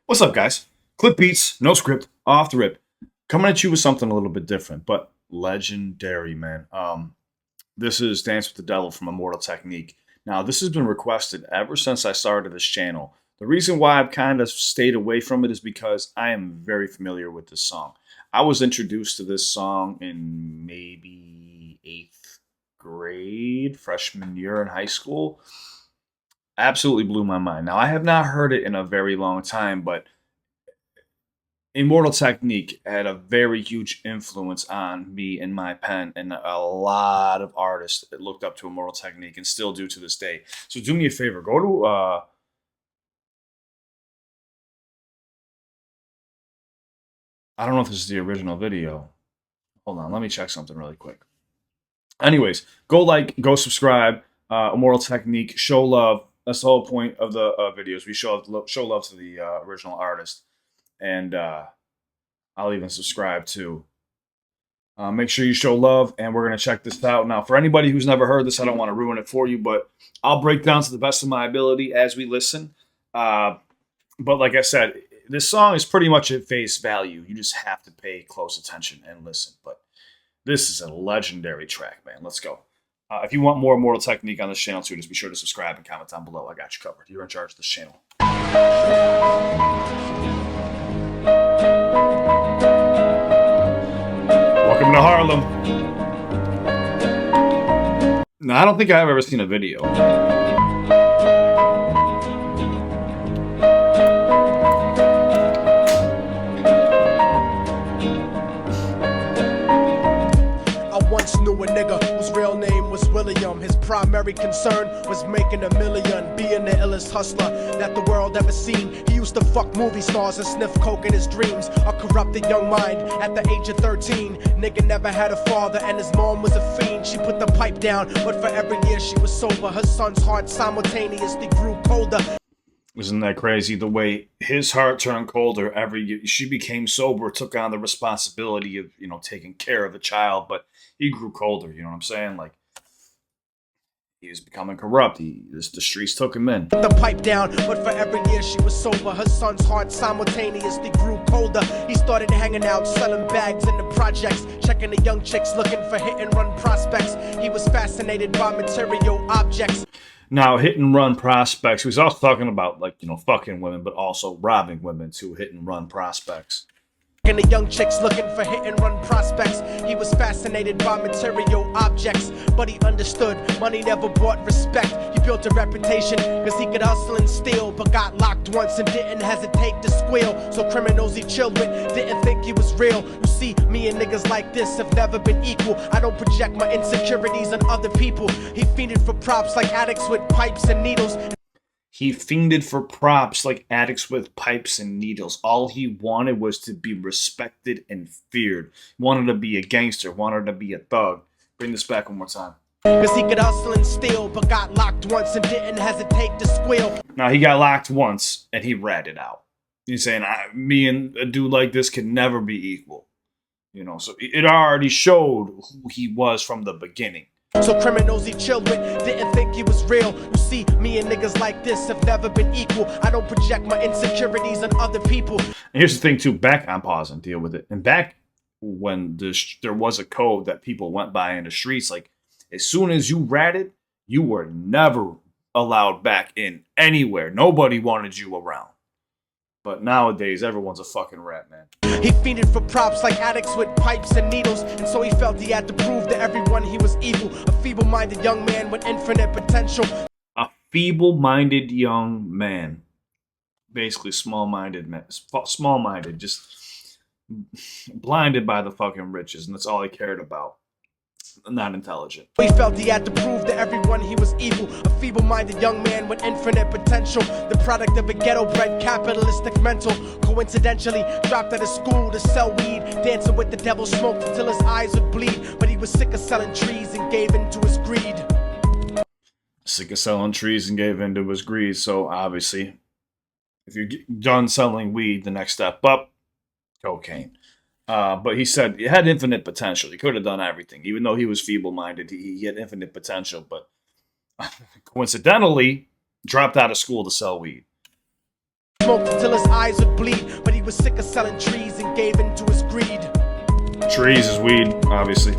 What's up, guys? CliffBeats, no script, off the rip. Coming at you with something a little bit different, but legendary, man. This is Dance with the Devil from Immortal Technique. Now, this has been requested ever since I started this channel. The reason why I've kind of stayed away from it is because I am very familiar with this song. I was introduced to this song in maybe 8th grade, freshman year in high school. Absolutely blew my mind. Now, I have not heard it in a very long time, but Immortal Technique had a very huge influence on me and my pen, and a lot of artists that looked up to Immortal Technique and still do to this day. So do me a favor, go to I don't know if this is the original video. Hold on, let me check something really quick. Anyways, go like, go subscribe. Immortal Technique, show love. That's the whole point of the videos. We show love to the original artist, and I'll even subscribe too. Make sure you show love, and we're gonna check this out now. For anybody who's never heard this, I don't want to ruin it for you, but I'll break down to the best of my ability as we listen. But like I said, this song is pretty much at face value. You just have to pay close attention and listen. But this is a legendary track, man. Let's go. If you want more Immortal Technique on this channel too, just be sure to subscribe and comment down below. I got you covered. You're in charge of this channel. Welcome to Harlem. Now, I don't think I've ever seen a video. Knew a nigga whose real name was William. His primary concern was making a million, being the illest hustler that the world ever seen. He used to fuck movie stars and sniff coke in his dreams. A corrupted young mind at the age of 13. Nigga never had a father and his mom was a fiend. She put the pipe down, but for every year she was sober, her son's heart simultaneously grew colder. Isn't that crazy? The way his heart turned colder every year. She became sober, took on the responsibility of, taking care of the child, but he grew colder. You know what I'm saying? Like, he was becoming corrupt. The streets took him in. The pipe down, but for every year she was sober, her son's heart simultaneously grew colder. He started hanging out, selling bags in the projects, checking the young chicks looking for hit and run prospects. He was fascinated by material objects. Now, hit and run prospects, he was also talking about, like, fucking women, but also robbing women to hit and run prospects. And the young chicks looking for hit and run prospects. He was fascinated by material objects, but he understood money never brought respect. He built a reputation because he could hustle and steal, but got locked once and didn't hesitate to squeal. So criminals he chilled with didn't think he was real. You see, me and niggas like this have never been equal. I don't project my insecurities on other people. He fiended for props like addicts with pipes and needles. He fiended for props like addicts with pipes and needles. All he wanted was to be respected and feared. He wanted to be a gangster, wanted to be a thug. Bring this back one more time. Because he could hustle and steal, but got locked once and didn't hesitate to squeal. Now, he got locked once, and he ratted out. He's saying, me and a dude like this can never be equal. So it already showed who he was from the beginning. So criminals he chilled with didn't think he was real. You see, me and niggas like this have never been equal. I don't project my insecurities on other people. And here's the thing, too. Back on pause and deal with it. And back when there was a code that people went by in the streets, like, as soon as you ratted, you were never allowed back in anywhere. Nobody wanted you around. But nowadays, everyone's a fucking rat, man. He fiended for props like addicts with pipes and needles, and so he felt he had to prove to everyone he was evil. A feeble-minded young man with infinite potential. A feeble-minded young man. Basically, small-minded man. Small-minded, just blinded by the fucking riches, and that's all he cared about. Not intelligent. He felt he had to prove to everyone he was evil. A feeble-minded young man with infinite potential. The product of a ghetto-bred capitalistic mental. Coincidentally, dropped out of school to sell weed. Dancing with the devil, smoked until his eyes would bleed. But he was sick of selling trees and gave in to his greed. Sick of selling trees and gave in to his greed. So, obviously, if you're done selling weed, the next step up, cocaine. But he said he had infinite potential. He could have done everything. Even though he was feeble-minded, he had infinite potential. But coincidentally, dropped out of school to sell weed. smoked until his eyes would bleed. But he was sick of selling trees and gave in to his greed. Trees is weed, obviously.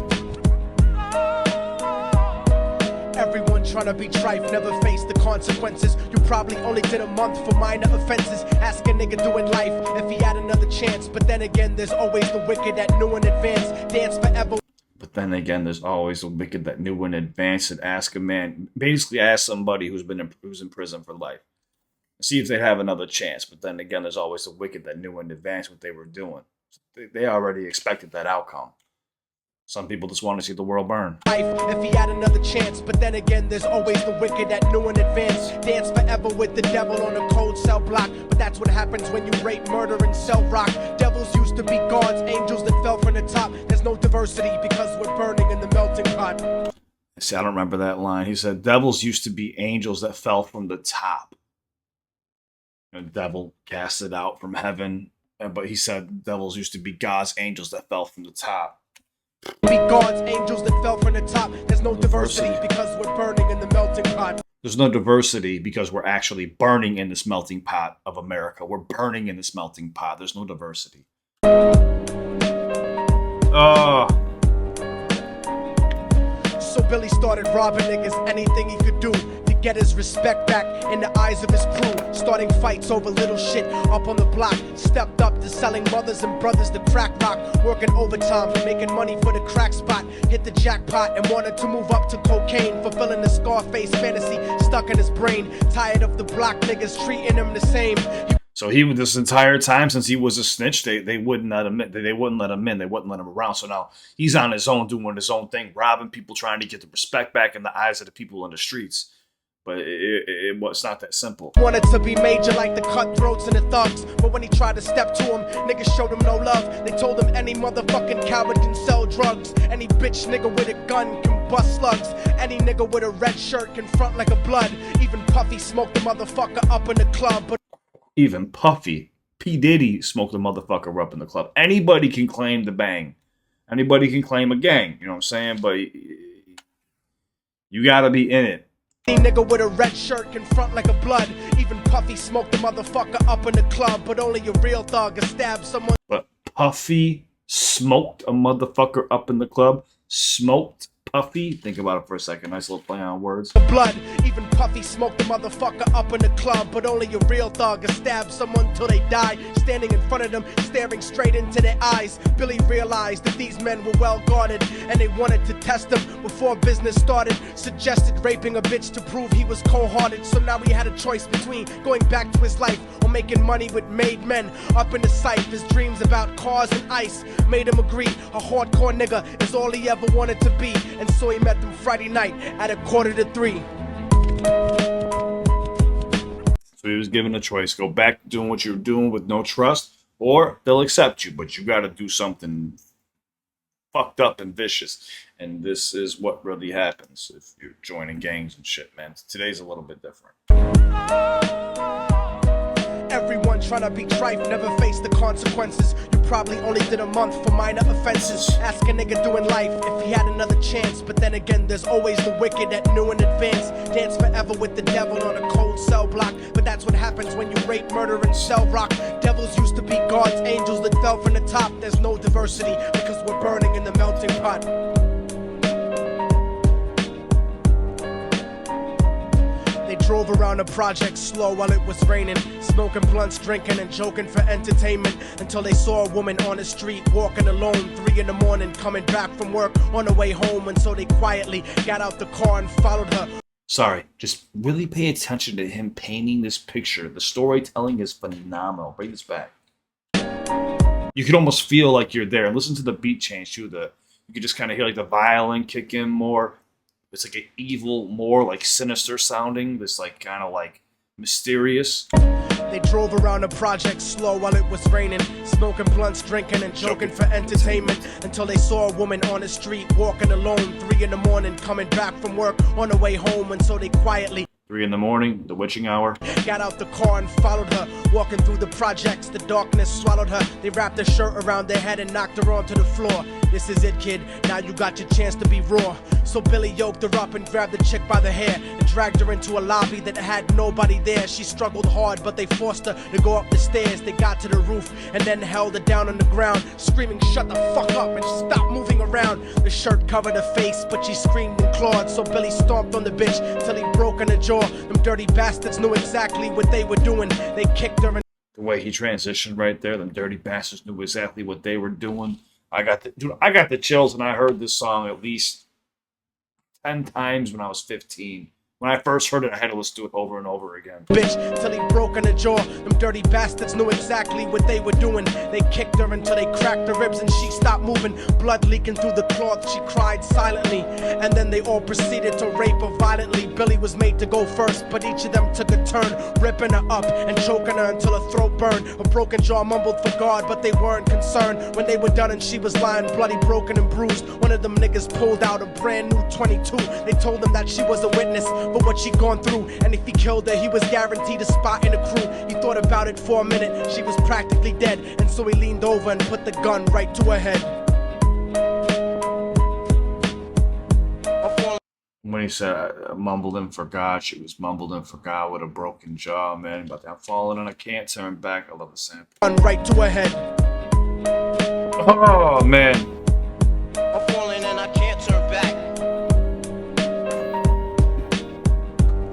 Everyone trying to be trife, never face the consequences. You probably only did a month for minor offenses. Ask a nigga doing life if he had another chance. But then again, there's always the wicked that knew in advance. Dance forever. But then again, there's always the wicked that knew in advance and ask a man, basically ask somebody who's in prison for life, see if they have another chance. But then again, there's always the wicked that knew in advance what they were doing. They already expected that outcome. Some people just want to see the world burn. If he had another chance, but then again, there's always the wicked that knew in advance. Dance forever with the devil on a cold cell block. But that's what happens when you rape, murder, and sell rock. Devils used to be gods, angels that fell from the top. There's no diversity because we're burning in the melting pot. See, I don't remember that line. He said, devils used to be angels that fell from the top. The devil casted out from heaven. But he said devils used to be God's angels that fell from the top. Be God's angels that fell from the top. There's no diversity because we're burning in the melting pot. There's no diversity because we're actually burning in this melting pot of America. We're burning in this melting pot. There's no diversity. So Billy started robbing niggas, anything he could do to get his respect back in the eyes of his crew. Starting fights over little shit up on the block. Stepped up to selling mothers and brothers the crack rock. Working overtime, making money for the crack spot. Hit the jackpot and wanted to move up to cocaine. Fulfilling the Scarface fantasy stuck in his brain. Tired of the block niggas treating him the same. So he, this entire time since he was a snitch, they wouldn't let him in. They wouldn't let him in. They wouldn't let him around. So now he's on his own, doing his own thing, robbing people, trying to get the respect back in the eyes of the people in the streets. But it was not that simple. Wanted to be major like the cutthroats and the thugs. But when he tried to step to him, niggas showed him no love. They told him any motherfucking coward can sell drugs. Any bitch nigga with a gun can bust slugs. Any nigga with a red shirt can front like a blood. Even Puffy smoked the motherfucker up in the club. But even Puffy, P. Diddy smoked the motherfucker up in the club. Anybody can claim the bang. Anybody can claim a gang. You know what I'm saying? But you gotta be in it. Any nigga with a red shirt can front like a blood. Even Puffy smoked the motherfucker up in the club. But only a real thug can stab someone. But Puffy smoked a motherfucker up in the club. Smoked Puffy. Think about it for a second. Nice little play on words. Blood. Even Puffy smoked the motherfucker up in the club. But only a real thug can stab someone till they die. Standing in front of them, staring straight into their eyes. Billy realized that these men were well guarded, and they wanted to test him before business started. Suggested raping a bitch to prove he was cold-hearted. So now he had a choice between going back to his life or making money with made men. Up in the sight, his dreams about cars and ice made him agree a hardcore nigga is all he ever wanted to be. And so he met them Friday night at 2:45. So he was given a choice. Go back to doing what you're doing with no trust, or they'll accept you, but you got to do something fucked up and vicious. And this is what really happens if you're joining gangs and shit, man. Today's a little bit different. Everyone trying to be trife, never face the consequences. You probably only did a month for minor offenses. Ask a nigga doing life if he had another chance. But then again, there's always the wicked that knew in advance. Dance forever with the devil on a cold cell block. But that's what happens when you rape, murder, and sell rock. Devils used to be God's angels that fell from the top. There's no diversity because we're burning in the melting pot. They drove around the project slow while it was raining, smoking blunts, drinking and joking for entertainment, until they saw a woman on the street walking alone, 3 in the morning, coming back from work on the way home. And so they quietly got out the car and followed her. Sorry, just really pay attention to him painting this picture. The storytelling is phenomenal. Bring this back. You could almost feel like you're there. Listen to the beat change too. You could just kind of hear like the violin kick in more. It's like an evil, more like sinister sounding. This like kind of like mysterious. They drove around the project slow while it was raining, smoking blunts, drinking and joking for entertainment, until they saw a woman on the street walking alone, 3 in the morning, coming back from work on the way home. And so they quietly. 3 in the morning, the witching hour. Got out the car and followed her, walking through the projects. The darkness swallowed her. They wrapped her shirt around their head and knocked her onto the floor. This is it, kid. Now you got your chance to be raw. So Billy yoked her up and grabbed the chick by the hair and dragged her into a lobby that had nobody there. She struggled hard, but they forced her to go up the stairs. They got to the roof and then held her down on the ground, screaming, "Shut the fuck up and stop moving around." The shirt covered her face, but she screamed and clawed. So Billy stomped on the bitch till he broke in her jaw. Them dirty bastards knew exactly what they were doing. They kicked her in. The way he transitioned right there, them dirty bastards knew exactly what they were doing. I got the chills, and I heard this song at least 10 times when I was 15. When I first heard it, I had to listen to it over and over again. Bitch, till he broke in her jaw. Them dirty bastards knew exactly what they were doing. They kicked her until they cracked her ribs and she stopped moving. Blood leaking through the cloth, she cried silently. And then they all proceeded to rape her violently. Billy was made to go first, but each of them took a turn, ripping her up and choking her until her throat burned. Her broken jaw mumbled for God, but they weren't concerned. When they were done and she was lying bloody, broken and bruised, one of them niggas pulled out a brand new 22. They told them that she was a witness for what she'd gone through, and if he killed her, he was guaranteed a spot in the crew. He thought about it for a minute, she was practically dead, and so he leaned over and put the gun right to her head. When he said, mumbled and forgot, she was mumbled and forgot with a broken jaw, man. But I'm falling and I can't turn back. I love the sample. Gun right to her head. Oh, man. I'm falling and I can't turn back.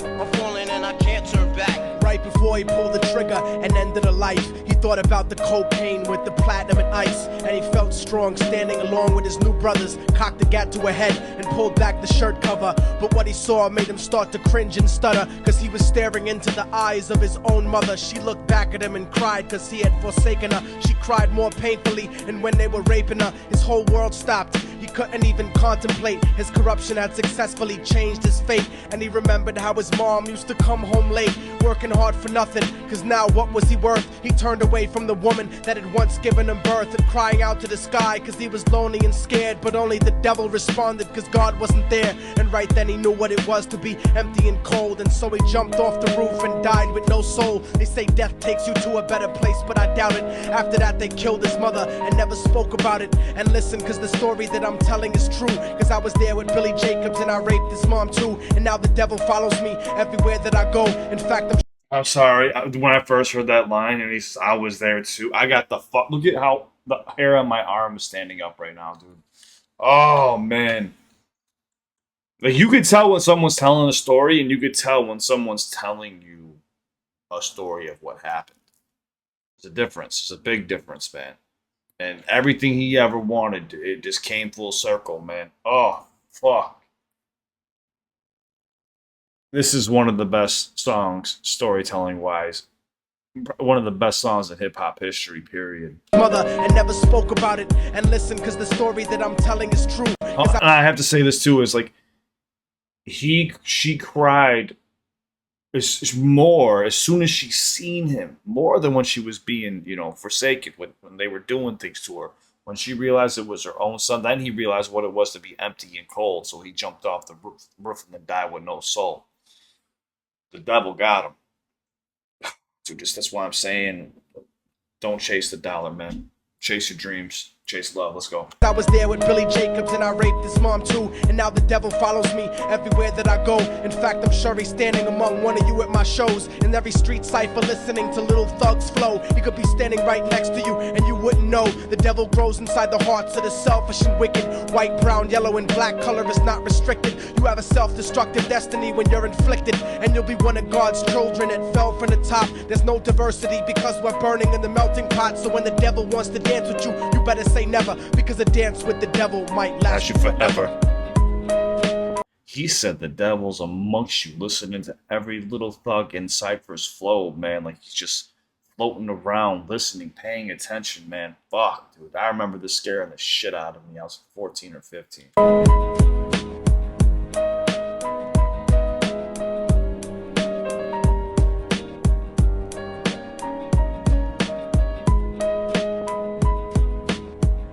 I'm falling and I can't turn back. Right before he pulled the trigger and ended her life, he thought about the cocaine with the platinum and ice, and he felt strong standing along with his new brothers, cocked the gat to her head and pulled back the shirt cover. But what he saw made him start to cringe and stutter, cause he was staring into the eyes of his own mother. She looked back at him and cried cause he had forsaken her. She cried more painfully, and when they were raping her, his whole world stopped. He couldn't even contemplate. His corruption had successfully changed his fate, and he remembered how his mom used to come home late, working hard for nothing, cause now what was he worth? He turned away from the woman that had once given him birth, and crying out to the sky cause he was lonely and scared, but only the devil responded cause God wasn't there. And right then he knew what it was to be empty and cold, and so he jumped off the roof and died with no soul. They say death takes you to a better place, but I doubt it. After that they killed his mother and never spoke about it. And listen, cause the story that I'm telling is true, cause I was there with Billy Jacobs and I raped his mom too. And now the devil follows me everywhere that I go. In fact, I'm sorry. When I first heard that line and he says, I was there too, I got the fuck. Look at how the hair on my arm is standing up right now, dude. Oh, man. Like, you could tell when someone's telling a story, and you could tell when someone's telling you a story of what happened. There's a difference. There's a big difference, man. And everything he ever wanted, it just came full circle, man. Oh, fuck. This is one of the best songs, storytelling-wise. One of the best songs in hip-hop history, period. Mother, and never spoke about it. And listen, cause the story that I'm telling is true. And I have to say this, too, is like, she cried more as soon as she seen him, more than when she was being, forsaken, when they were doing things to her. When she realized it was her own son, then he realized what it was to be empty and cold, so he jumped off the roof and then died with no soul. The devil got him. Dude, that's why I'm saying, don't chase the dollar, man. Chase your dreams. Chase love. Let's go. I was there with Billy Jacobs and I raped his mom too. And now the devil follows me everywhere that I go. In fact, I'm sure he's standing among one of you at my shows. In every street cipher listening to little thugs flow. He could be standing right next to you and you wouldn't know. The devil grows inside the hearts of the selfish and wicked. White, brown, yellow, and black color is not restricted. You have a self-destructive destiny when you're inflicted. And you'll be one of God's children that fell from the top. There's no diversity because we're burning in the melting pot. So when the devil wants to dance with you, you better say never, because a dance with the devil might last you forever. He said the devil's amongst you, listening to every little thug in Cypher's flow, man. Like, he's just floating around, listening, paying attention, man. Fuck, dude. I remember this scaring the shit out of me. I was 14 or 15.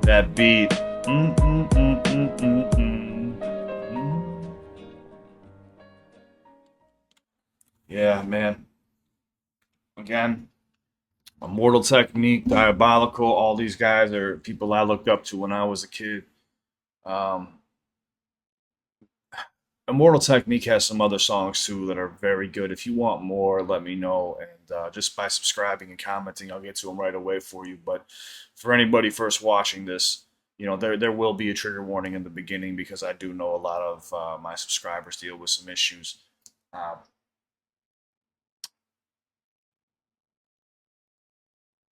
That beat. Immortal Technique, Diabolical, all these guys are people I looked up to when I was a kid. Um, Immortal Technique has some other songs too that are very good. If you want more, let me know. And just by subscribing and commenting, I'll get to them right away for you. But for anybody first watching this, there will be a trigger warning in the beginning because I do know a lot of my subscribers deal with some issues. Uh,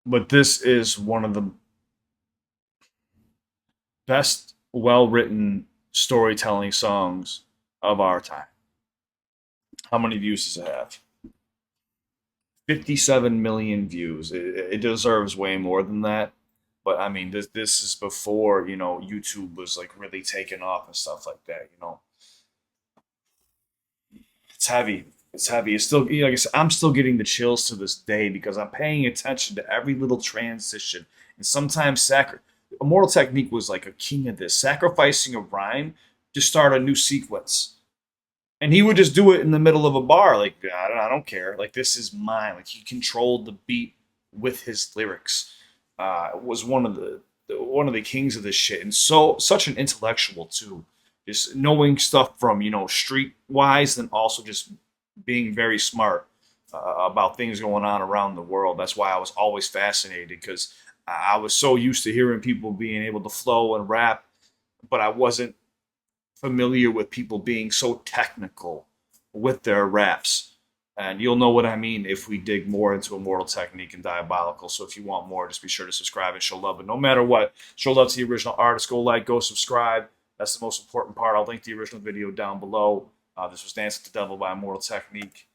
but this is one of the best, well written storytelling songs of our time. How many views does it have? 57 million views. It deserves way more than that. But I mean, this is before YouTube was like really taking off and stuff like that. It's heavy. It's heavy. It's still, like I said, I'm still getting the chills to this day because I'm paying attention to every little transition. And sometimes Immortal Technique was like a king of this, sacrificing a rhyme to start a new sequence. And he would just do it in the middle of a bar, like I don't care. Like this is mine. Like he controlled the beat with his lyrics. Was one of the kings of this shit, and such an intellectual too. Just knowing stuff from street wise, and also just being very smart about things going on around the world. That's why I was always fascinated because I was so used to hearing people being able to flow and rap, but I wasn't familiar with people being so technical with their raps. And you'll know what I mean if we dig more into Immortal Technique and Diabolical. So if you want more, just be sure to subscribe and show love. But no matter what, show love to the original artist. Go like, go subscribe. That's the most important part. I'll link the original video down below. This was Dance with the Devil by Immortal Technique.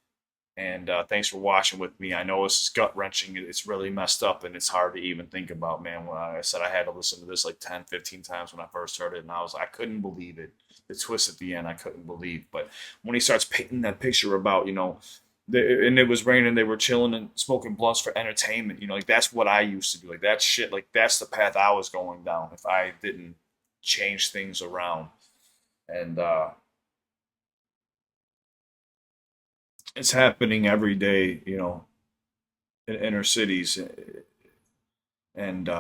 And thanks for watching with me. I know this is gut-wrenching. It's really messed up, and it's hard to even think about, man. When I said I had to listen to this like 10, 15 times when I first heard it, and I couldn't believe it. The twist at the end, I couldn't believe. But when he starts painting that picture about, and it was raining, they were chilling and smoking blunts for entertainment. Like that's what I used to do. Like that shit, like that's the path I was going down if I didn't change things around. And it's happening every day, in inner cities, and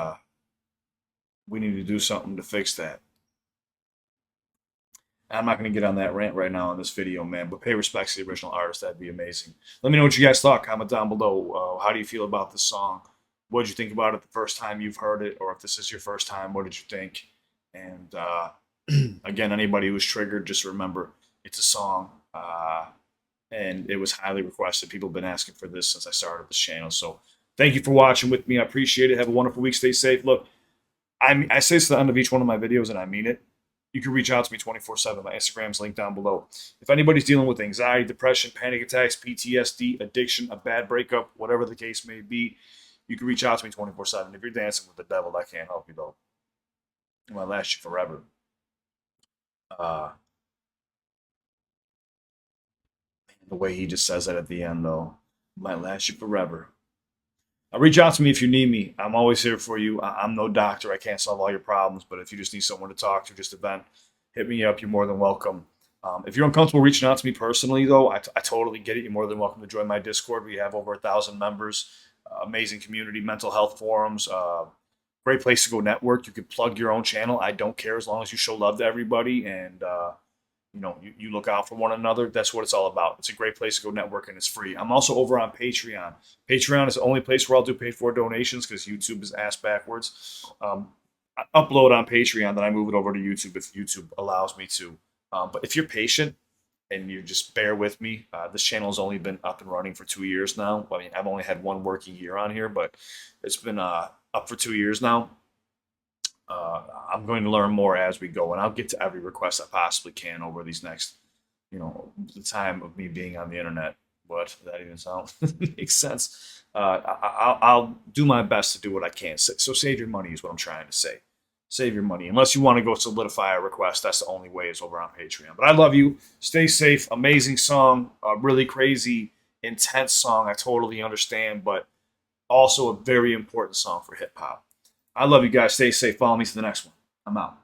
we need to do something to fix that. I'm not going to get on that rant right now in this video, man, but pay respects to the original artist. That'd be amazing. Let me know what you guys thought. Comment down below. How do you feel about this song? What did you think about it the first time you've heard it? Or if this is your first time, what did you think? And again, anybody who's triggered, just remember, it's a song. And it was highly requested. People have been asking for this since I started this channel. So thank you for watching with me. I appreciate it. Have a wonderful week. Stay safe. Look, I say this at the end of each one of my videos, and I mean it. You can reach out to me 24/7. My Instagram's linked down below. If anybody's dealing with anxiety, depression, panic attacks, PTSD, addiction, a bad breakup, whatever the case may be, you can reach out to me 24/7. If you're dancing with the devil, I can't help you, though. It might last you forever. The way he just says that at the end, though, might last you forever. Reach out to me if you need me. I'm always here for you. I'm no doctor. I can't solve all your problems, but if you just need someone to talk to, just a vent, hit me up. You're more than welcome. If you're uncomfortable reaching out to me personally, though, I totally get it. You're more than welcome to join my Discord. We have over 1,000 members. Amazing community, mental health forums. Great place to go network. You can plug your own channel. I don't care as long as you show love to everybody and you look out for one another. That's what it's all about. It's a great place to go network, and it's free. I'm also over on Patreon. Patreon is the only place where I'll do paid for donations because YouTube is ass backwards. I upload on Patreon, then I move it over to YouTube if YouTube allows me to. But if you're patient and you just bear with me, this channel has only been up and running for 2 years now. I mean, I've only had one working year on here, but it's been up for 2 years now. I'm going to learn more as we go, and I'll get to every request I possibly can over these next, the time of me being on the internet. But that even sound makes sense. I'll do my best to do what I can. So save your money is what I'm trying to say. Save your money. Unless you want to go solidify a request, that's the only way is over on Patreon. But I love you. Stay safe. Amazing song. A really crazy, intense song. I totally understand, but also a very important song for hip hop. I love you guys. Stay safe. Follow me to the next one. I'm out.